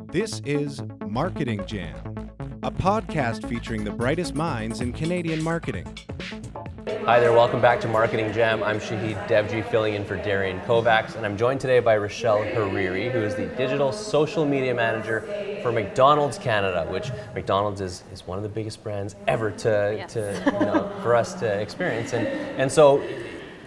This is Marketing Jam, a podcast featuring the brightest minds in Canadian marketing. Hi there, welcome back to Marketing Jam. I'm Shaheed Devji, filling in for Darian Kovacs, and I'm joined today by Rashel Hariri, who is the Digital Social Media Manager for McDonald's Canada, which McDonald's is one of the biggest brands ever for us to experience. And so,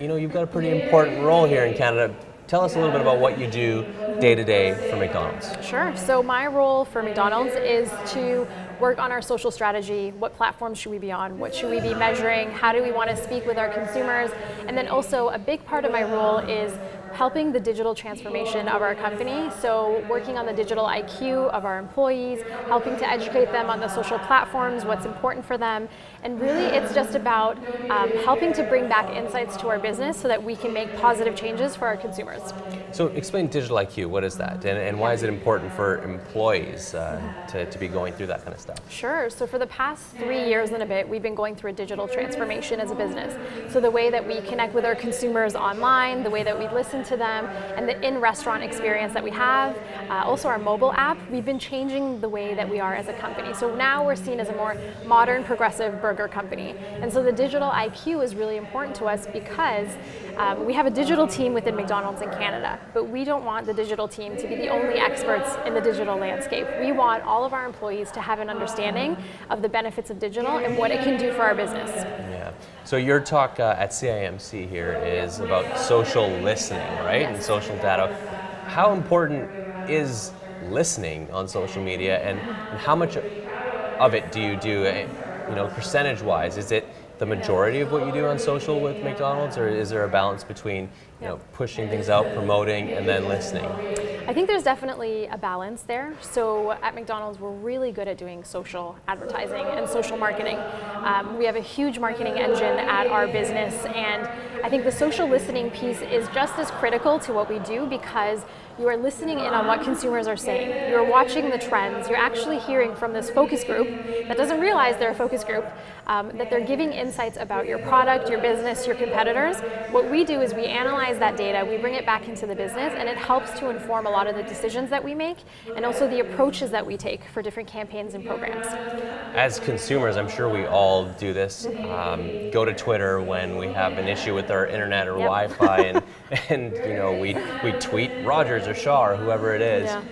you've got a pretty important role here in Canada. Tell us a little bit about what you do day to day for McDonald's. Sure. So my role for McDonald's is to work on our social strategy. What platforms should we be on? What should we be measuring? How do we want to speak with our consumers? And then also a big part of my role is helping the digital transformation of our company. So working on the digital IQ of our employees, helping to educate them on the social platforms, what's important for them. And really it's just about helping to bring back insights to our business so that we can make positive changes for our consumers. So explain digital IQ, what is that? And why is it important for employees to be going through that kind of stuff? Sure. So for the past 3 years and a bit, we've been going through a digital transformation as a business. So the way that we connect with our consumers online, the way that we listen to them, and the in-restaurant experience that we have, also our mobile app, we've been changing the way that we are as a company. So now we're seen as a more modern, progressive burger company. And so the digital IQ is really important to us because we have a digital team within McDonald's in Canada, but we don't want the digital team to be the only experts in the digital landscape. We want all of our employees to have an understanding of the benefits of digital and what it can do for our business. Yeah. So your talk at CIMC here is about social listening, right? Yes. And social data. How important is listening on social media, and how much of it do you do, percentage-wise? Is it the majority of what you do on social with McDonald's, or is there a balance between pushing things out, promoting, and then listening? I think there's definitely a balance there. So at McDonald's, we're really good at doing social advertising and social marketing. We have a huge marketing engine at our business, and I think the social listening piece is just as critical to what we do because you are listening in on what consumers are saying. You're watching the trends. You're actually hearing from this focus group that doesn't realize they're a focus group, that they're giving insights about your product, your business, your competitors. What we do is we analyze that data, we bring it back into the business, and it helps to inform a lot of the decisions that we make and also the approaches that we take for different campaigns and programs. As consumers, I'm sure we all do this. Go to Twitter when we have an issue with our internet or Wi-Fi, and we tweet Rogers or Shaw or whoever it is. Yeah.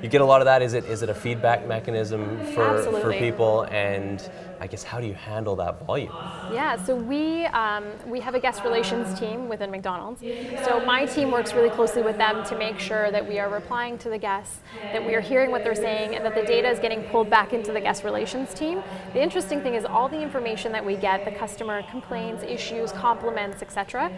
You get a lot of that. Is it a feedback mechanism for people? And I guess, how do you handle that volume? Yeah, so we have a guest relations team within McDonald's. So my team works really closely with them to make sure that we are replying to the guests, that we are hearing what they're saying, and that the data is getting pulled back into the guest relations team. The interesting thing is all the information that we get, the customer complaints, issues, compliments, etc.,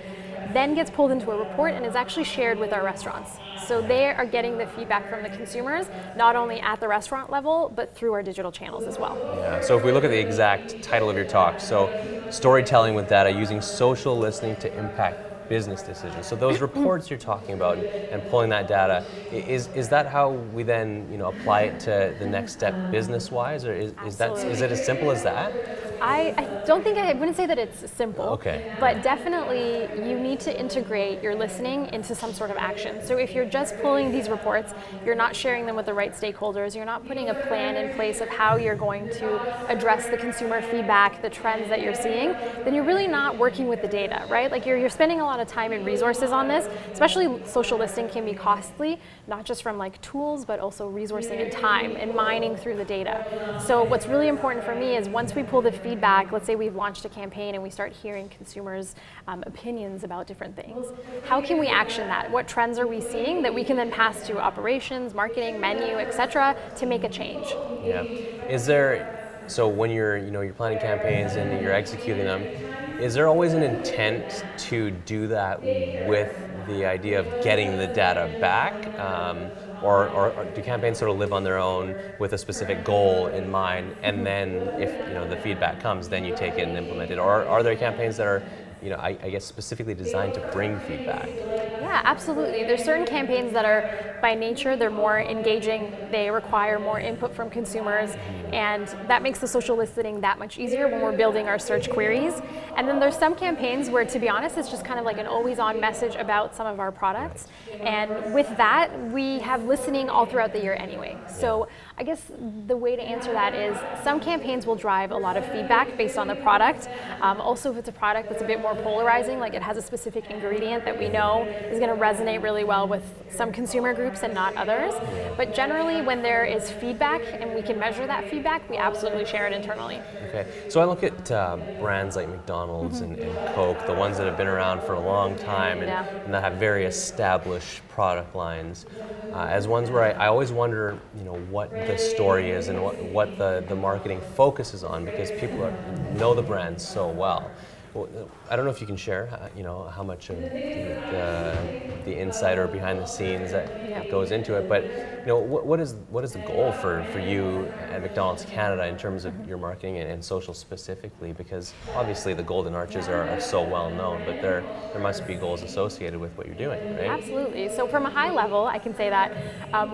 then gets pulled into a report and is actually shared with our restaurants. So they are getting the feedback from the consumers, not only at the restaurant level, but through our digital channels as well. Yeah, so if we look at the exact title of your talk, so storytelling with data, using social listening to impact business decisions. So those reports you're talking about and pulling that data, is that how we then apply it to the next step business-wise, or is it as simple as that? I wouldn't say that it's simple, okay, but definitely you need to integrate your listening into some sort of action. So if you're just pulling these reports, you're not sharing them with the right stakeholders, you're not putting a plan in place of how you're going to address the consumer feedback, the trends that you're seeing, then you're really not working with the data, right? Like you're spending a lot of time and resources on this, especially social listening can be costly, not just from tools, but also resourcing and time and mining through the data. So what's really important for me is once we pull the feedback, let's say we've launched a campaign and we start hearing consumers' opinions about different things, how can we action that? What trends are we seeing that we can then pass to operations, marketing, menu, etc., to make a change? Yeah. So when you're planning campaigns and you're executing them, is there always an intent to do that with the idea of getting the data back? Or do campaigns sort of live on their own with a specific goal in mind, and then if the feedback comes, then you take it and implement it? Or are there campaigns that are I guess specifically designed to bring feedback? Yeah, Yeah, absolutely. There's certain campaigns that are, by nature, they're more engaging, they require more input from consumers, and that makes the social listening that much easier when we're building our search queries. And then there's some campaigns where, to be honest, it's just kind of like an always-on message about some of our products. And with that, we have listening all throughout the year anyway. So I guess the way to answer that is some campaigns will drive a lot of feedback based on the product. Also, if it's a product that's a bit more polarizing, like it has a specific ingredient that we know is going to resonate really well with some consumer groups and not others. But generally, when there is feedback and we can measure that feedback, we absolutely share it internally. Okay, so I look at brands like McDonald's and Coke, the ones that have been around for a long time and that have very established product lines, as ones where I always wonder, what the story is and what the marketing focuses on, because people know the brands so well. I don't know if you can share, how much of the insight or behind the scenes that goes into it, but what is the goal for you at McDonald's Canada in terms of your marketing and social specifically? Because obviously the golden arches are so well known, but there must be goals associated with what you're doing, right? Absolutely. So from a high level, I can say that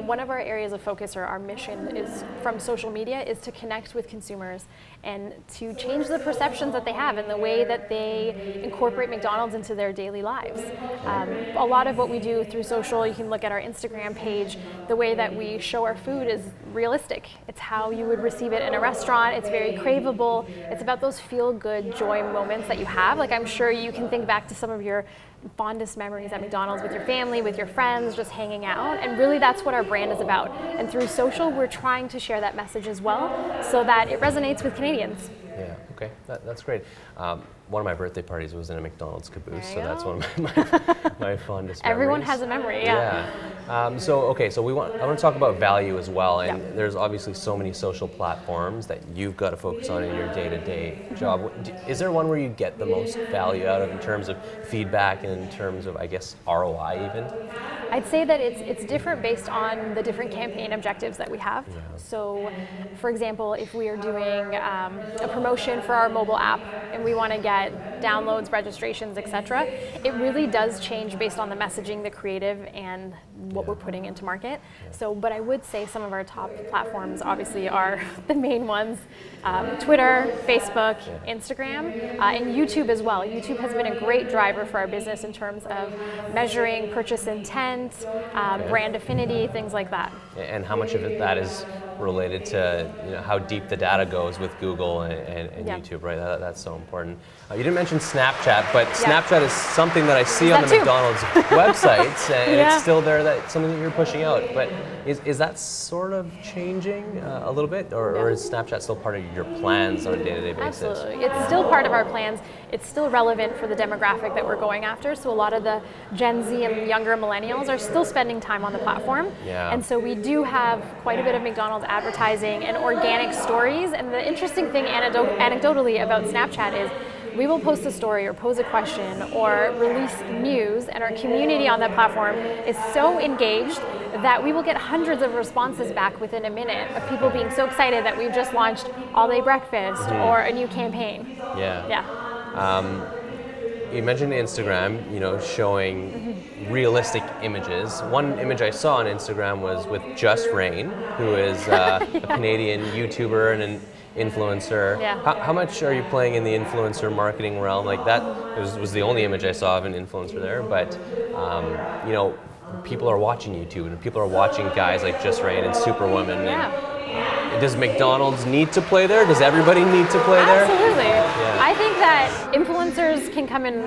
one of our areas of focus, or our mission, is from social media, is to connect with consumers and to change the perceptions that they have and the way that they incorporate McDonald's into their daily lives. A lot of what we do through social, you can look at our Instagram page, the way that we show our food is realistic. It's how you would receive it in a restaurant. It's very craveable. It's about those feel-good joy moments that you have. Like, I'm sure you can think back to some of your fondest memories at McDonald's with your family, with your friends, just hanging out. And really that's what our brand is about. And through social, we're trying to share that message as well so that it resonates with Canadians. Yeah, okay, that's great. One of my birthday parties was in a McDonald's caboose, so that's one of my fondest memories. Everyone has a memory, yeah. I want to talk about value as well, and there's obviously so many social platforms that you've got to focus on in your day-to-day job. Is there one where you get the most value out of in terms of feedback and in terms of, I guess, ROI even? I'd say that it's different based on the different campaign objectives that we have. Yeah. So, for example, if we are doing a promotion for our mobile app and we want to get downloads, registrations, etc., it really does change based on the messaging, the creative, and what we're putting into market. So, but I would say some of our top platforms obviously are the main ones: Twitter, Facebook, Instagram, and YouTube as well. YouTube has been a great driver for our business in terms of measuring purchase intent, brand affinity, things like that. And how much of that is related to how deep the data goes with Google and YouTube, right? That's so important. You didn't mention Snapchat, but Snapchat is something that I see on the McDonald's websites, and it's still there. That's something that you're pushing out. But is that sort of changing a little bit, or is Snapchat still part of your plans on a day-to-day basis? Absolutely, it's still part of our plans. It's still relevant for the demographic that we're going after. So a lot of the Gen Z and younger millennials are still spending time on the platform, and so we do have quite a bit of McDonald's advertising and organic stories. And the interesting thing anecdotally about Snapchat is we will post a story or pose a question or release news, and our community on that platform is so engaged that we will get hundreds of responses back within a minute of people being so excited that we've just launched all-day breakfast or a new campaign. You mentioned Instagram, showing realistic images. One image I saw on Instagram was with Just Rain, who is a Canadian YouTuber and an influencer. How much are you playing in the influencer marketing realm? Like that was the only image I saw of an influencer there, but people are watching YouTube and people are watching guys like Just Rain and Superwoman. And does McDonald's need to play there? Does everybody need to play there? Absolutely. I think that influencers can come in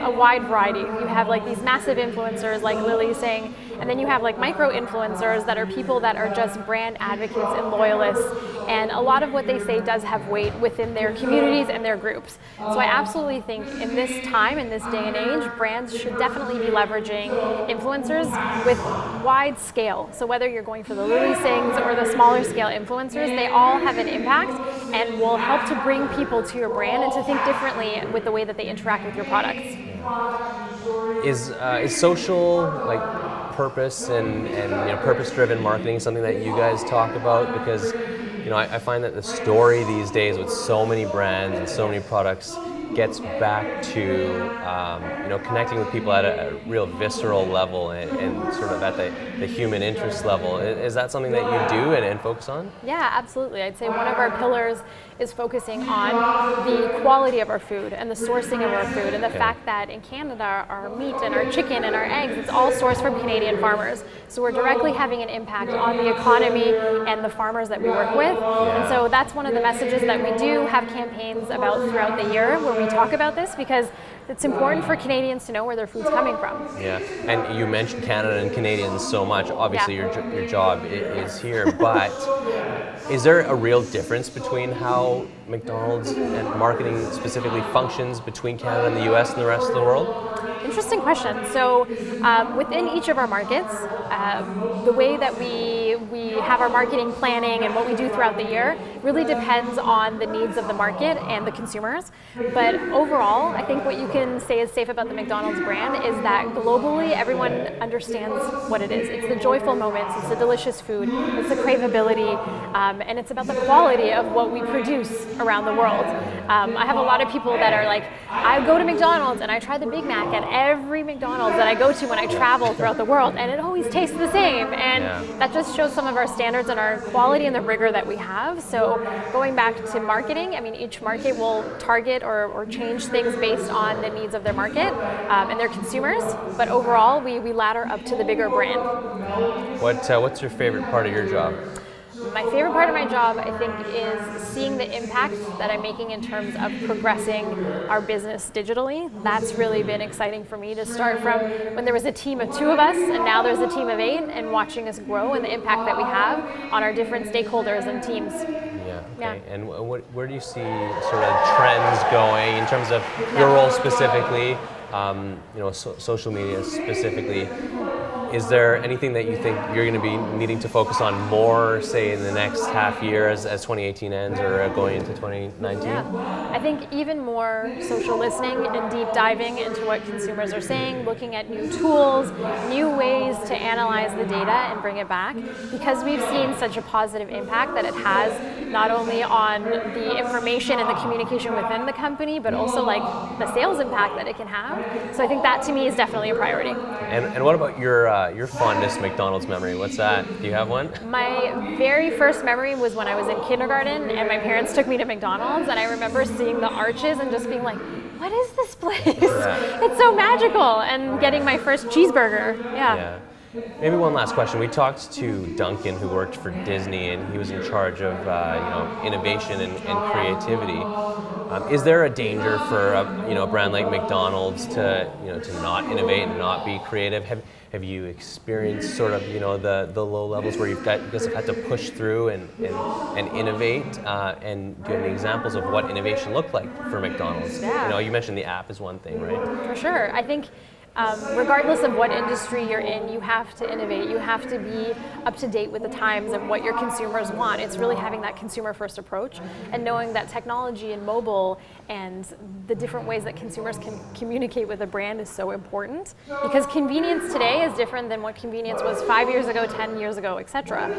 a wide variety. You have like these massive influencers like Lily's saying, and then you have like micro influencers that are people that are just brand advocates and loyalists, and a lot of what they say does have weight within their communities and their groups. So I absolutely think in this time, in this day and age, brands should definitely be leveraging influencers with wide scale. So whether you're going for the Lily Sings or the smaller scale influencers, they all have an impact and will help to bring people to your brand and to think differently with the way that they interact with your products. Is social, like, purpose and purpose-driven marketing something that you guys talk about? Because I find that the story these days with so many brands and so many products gets back to connecting with people at a real visceral level and sort of at the human interest level. Is that something that you do and focus on? Yeah, absolutely. I'd say one of our pillars is focusing on the quality of our food and the sourcing of our food, and the fact that in Canada our meat and our chicken and our eggs, it's all sourced from Canadian farmers. So we're directly having an impact on the economy and the farmers that we work with. And so that's one of the messages that we do have campaigns about throughout the year where we talk about this, because it's important for Canadians to know where their food's coming from. Yeah, and you mentioned Canada and Canadians so much. Obviously, your job is here, but is there a real difference between how McDonald's and marketing specifically functions between Canada and the U.S. and the rest of the world? Interesting question. So within each of our markets, the way that we have our marketing planning and what we do throughout the year really depends on the needs of the market and the consumers. But overall, I think what you can say is safe about the McDonald's brand is that globally everyone understands what it is. It's the joyful moments, it's the delicious food, it's the craveability, and it's about the quality of what we produce around the world. I have a lot of people that are like, I go to McDonald's and I try the Big Mac at every McDonald's that I go to when I travel throughout the world, and it always tastes the same. And that just shows some of our standards and our quality and the rigor that we have. So going back to marketing, I mean, each market will target or change things based on the needs of their market and their consumers. But overall, we ladder up to the bigger brand. What's your favorite part of your job? My favorite part of my job, I think, is seeing the impact that I'm making in terms of progressing our business digitally. That's really been exciting for me, to start from when there was a team of 2 of us and now there's a team of 8, and watching us grow and the impact that we have on our different stakeholders and teams. Yeah. Okay. And where do you see sort of trends going in terms of your role specifically? Social media specifically. Is there anything that you think you're going to be needing to focus on more, say, in the next half year as 2018 ends or going into 2019? Yeah, I think even more social listening and deep diving into what consumers are saying, looking at new tools, new ways to analyze the data and bring it back, because we've seen such a positive impact that it has not only on the information and the communication within the company, but also like the sales impact that it can have. So I think that to me is definitely a priority. And what about your fondest McDonald's memory? What's that? Do you have one? My very first memory was when I was in kindergarten and my parents took me to McDonald's, and I remember seeing the arches and just being like, what is this place? Yeah. It's so magical, and getting my first cheeseburger. Yeah. Maybe one last question. We talked to Duncan, who worked for Disney, and he was in charge of innovation and creativity. Is there a danger for a brand like McDonald's to not innovate and not be creative? Have you experienced sort of the low levels where you guys have had to push through and innovate? And do you have any examples of what innovation looked like for McDonald's? Yeah. You mentioned the app is one thing, right? For sure. I think regardless of what industry you're in, you have to innovate. You have to be up to date with the times and what your consumers want. It's really having that consumer first approach and knowing that technology and mobile and the different ways that consumers can communicate with a brand is so important, because convenience today is different than what convenience was 5 years ago, 10 years ago, etc.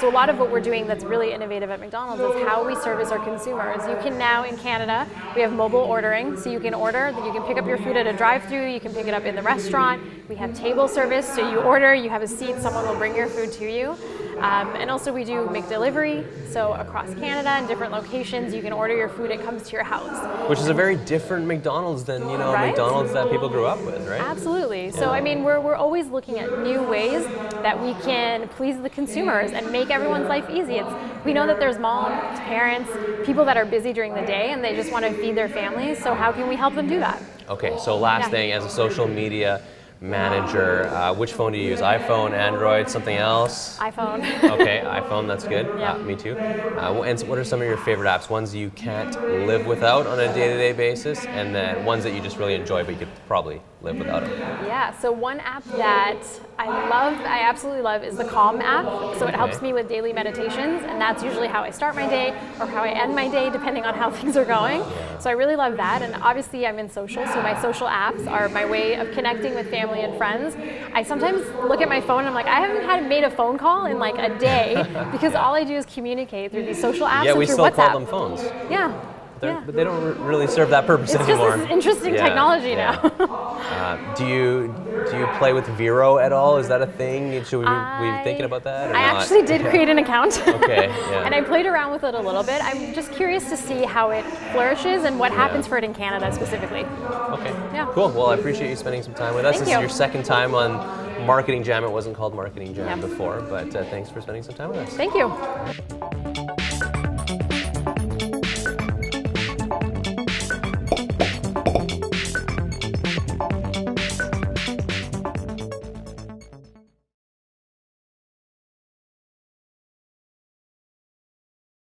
So a lot of what we're doing that's really innovative at McDonald's is how we service our consumers. You can now, in Canada, we have mobile ordering, so you can order, you can pick up your food at a drive-thru, you can pick it up in the restaurant. We have table service, so you order, you have a seat, someone will bring your food to you. And also we do McDelivery, so across Canada in different locations, you can order your food, it comes to your house. Which is a very different McDonald's than right? McDonald's that people grew up with, right? Absolutely. So I mean, we're always looking at new ways that we can please the consumers and make everyone's life easy. We know that there's moms, parents, people that are busy during the day and they just want to feed their families, so how can we help them do that? Okay, so last thing, as a social media manager, which phone do you use? iPhone, Android, something else? iPhone. Okay, iPhone, that's good. Yeah. Me too. And what are some of your favorite apps? Ones you can't live without on a day-to-day basis, and then ones that you just really enjoy but you could probably live without it? Yeah, so one app that I absolutely love is the Calm app. So it helps me with daily meditations, and that's usually how I start my day or how I end my day, depending on how things are going. Yeah. So I really love that, and obviously I'm in social, so my social apps are my way of connecting with family and friends. I sometimes look at my phone and I'm like, I haven't made a phone call in like a day, because all I do is communicate through these social apps and we through still WhatsApp. call them phones. Yeah. but they don't really serve that purpose It's anymore. just this interesting technology now. Do you play with Vero at all? Is that a thing? Should we be thinking about that? Or I not? actually did create an account. Okay. Yeah. And I played around with it a little bit. I'm just curious to see how it flourishes and what happens for it in Canada specifically. Okay. Yeah. Cool. Well, I appreciate you spending some time with us. Thank This you. is your second time on Marketing Jam. It wasn't called Marketing Jam before, but thanks for spending some time with us. Thank you.